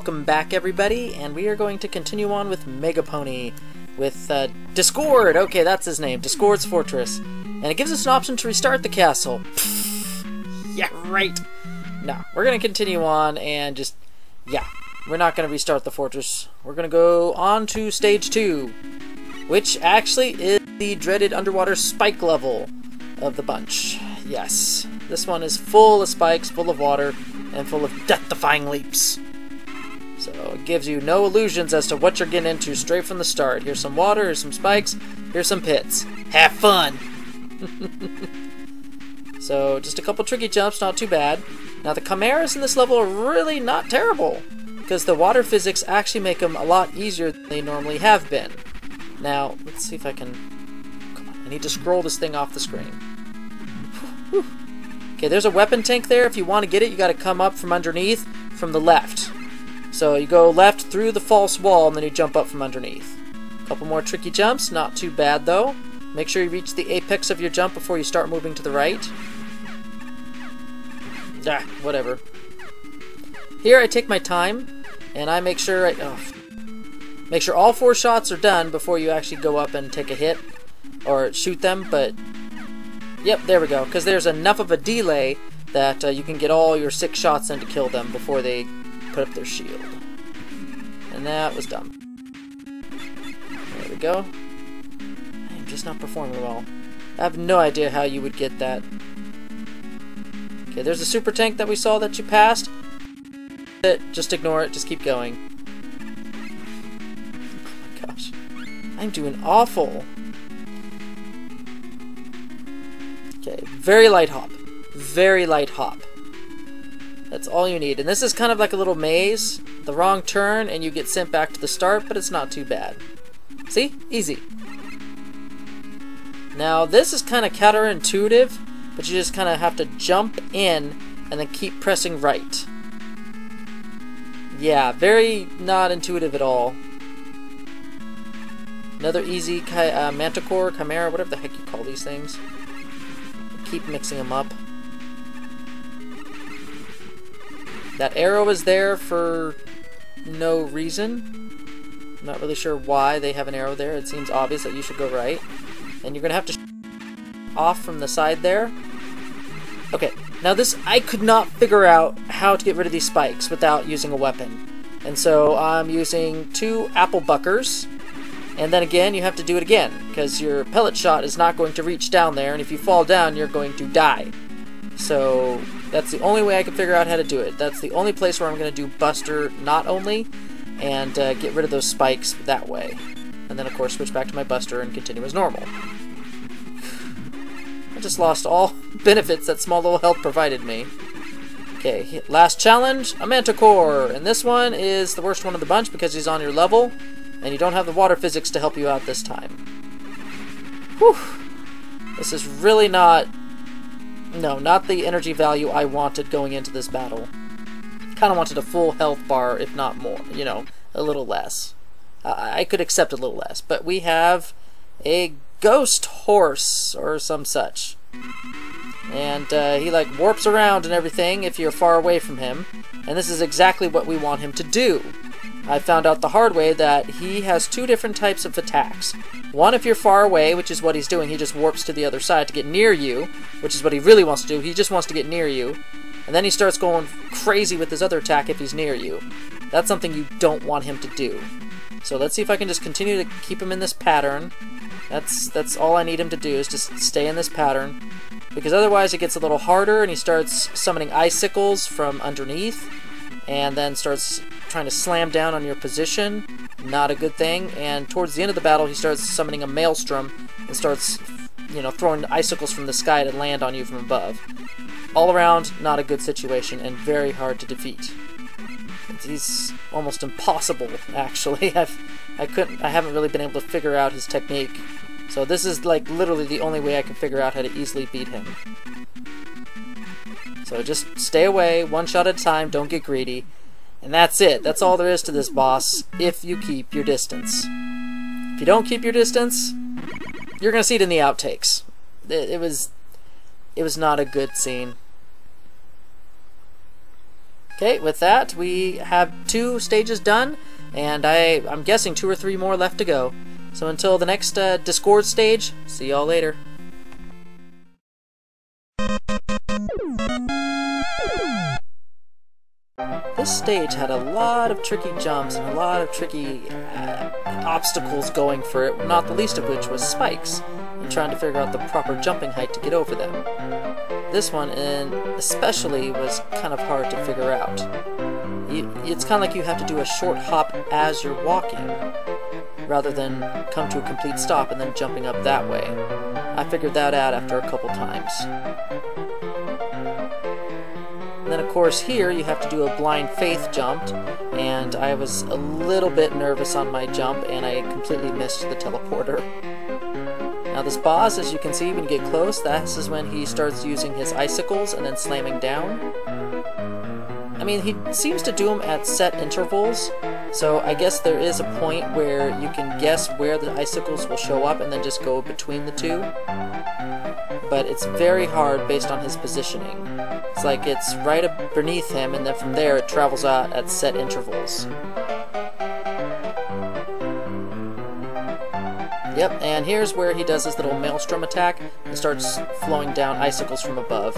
welcome back everybody, and we are going to continue on with Megapony with Dischord. Okay, that's his name, Dischord's Fortress. And it gives us an option to restart the castle. Yeah, right. No, we're going to continue on and just, yeah, we're not going to restart the fortress. We're going to go on to stage 2, which actually is the dreaded underwater spike level of the bunch. Yes, this one is full of spikes, full of water, and full of death-defying leaps. So it gives you no illusions as to what you're getting into straight from the start. Here's some water, here's some spikes, here's some pits. Have fun! So just a couple tricky jumps, not too bad. Now the chimeras in this level are really not terrible, because the water physics actually make them a lot easier than they normally have been. Now, let's see if I can... Come on, I need to scroll this thing off the screen. Whew. Okay, there's a weapon tank there. If you want to get it, you got to come up from underneath from the left. So you go left through the false wall, and then you jump up from underneath. A couple more tricky jumps, not too bad though. Make sure you reach the apex of your jump before you start moving to the right. Ah, whatever. Here I take my time, and I make sure make sure all 4 shots are done before you actually go up and take a hit or shoot them. But yep, there we go. Because there's enough of a delay that you can get all your 6 shots in to kill them before they put up their shield. And that was dumb. There we go. I'm just not performing well. I have no idea how you would get that. Okay, there's a super tank that we saw that you passed. Just ignore it. Just keep going. Oh my gosh. I'm doing awful. Okay, very light hop. Very light hop. That's all you need. And this is kind of like a little maze. The wrong turn and you get sent back to the start, but it's not too bad. See? Easy. Now this is kind of counterintuitive, but you just kind of have to jump in and then keep pressing right. Yeah, very not intuitive at all. Another easy manticore, chimera, whatever the heck you call these things. Keep mixing them up. That arrow is there for no reason. I'm not really sure why they have an arrow there. It seems obvious that you should go right. And you're going to have to off from the side there. Okay, now this, I could not figure out how to get rid of these spikes without using a weapon. And so I'm using 2 apple buckers. And then again, you have to do it again, because your pellet shot is not going to reach down there, and if you fall down, you're going to die. So that's the only way I can figure out how to do it. That's the only place where I'm going to do Buster not only, and get rid of those spikes that way. And then, of course, switch back to my Buster and continue as normal. I just lost all benefits that small little health provided me. Okay, last challenge, a Manticore. And this one is the worst one of the bunch because he's on your level, and you don't have the water physics to help you out this time. Whew. This is really not... No, not the energy value I wanted going into this battle. Kind of wanted a full health bar, if not more. You know, a little less. I could accept a little less. But we have a ghost horse, or some such. And he, like, warps around and everything if you're far away from him. And this is exactly what we want him to do. I found out the hard way that he has 2 different types of attacks. One, if you're far away, which is what he's doing, he just warps to the other side to get near you, which is what he really wants to do. He just wants to get near you. And then he starts going crazy with his other attack if he's near you. That's something you don't want him to do. So let's see if I can just continue to keep him in this pattern. That's all I need him to do, is just stay in this pattern. Because otherwise it gets a little harder, and he starts summoning icicles from underneath, and then starts trying to slam down on your position. Not a good thing. And towards the end of the battle, he starts summoning a maelstrom and starts, you know, throwing icicles from the sky to land on you from above. All around, not a good situation and very hard to defeat. He's almost impossible, actually. I haven't really been able to figure out his technique. So this is like literally the only way I can figure out how to easily beat him. So just stay away, 1 shot at a time, don't get greedy. And that's it. That's all there is to this boss, if you keep your distance. If you don't keep your distance, you're going to see it in the outtakes. It was not a good scene. Okay, with that, we have 2 stages done, and I'm guessing 2 or 3 more left to go. So until the next Dischord stage, see y'all later. This stage had a lot of tricky jumps and a lot of tricky obstacles going for it, not the least of which was spikes, and trying to figure out the proper jumping height to get over them. This one, especially, was kind of hard to figure out. It's kind of like you have to do a short hop as you're walking, rather than come to a complete stop and then jumping up that way. I figured that out after a couple times. And then of course here you have to do a blind faith jump, and I was a little bit nervous on my jump and I completely missed the teleporter. Now this boss, as you can see when you get close, this is when he starts using his icicles and then slamming down. I mean, he seems to do them at set intervals, so I guess there is a point where you can guess where the icicles will show up and then just go between the two. But it's very hard based on his positioning. It's like it's right up beneath him, and then from there it travels out at set intervals. Yep, and here's where he does his little maelstrom attack and starts flowing down icicles from above.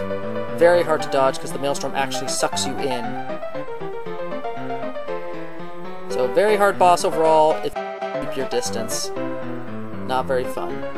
Very hard to dodge because the maelstrom actually sucks you in. So very hard boss overall if you keep your distance. Not very fun.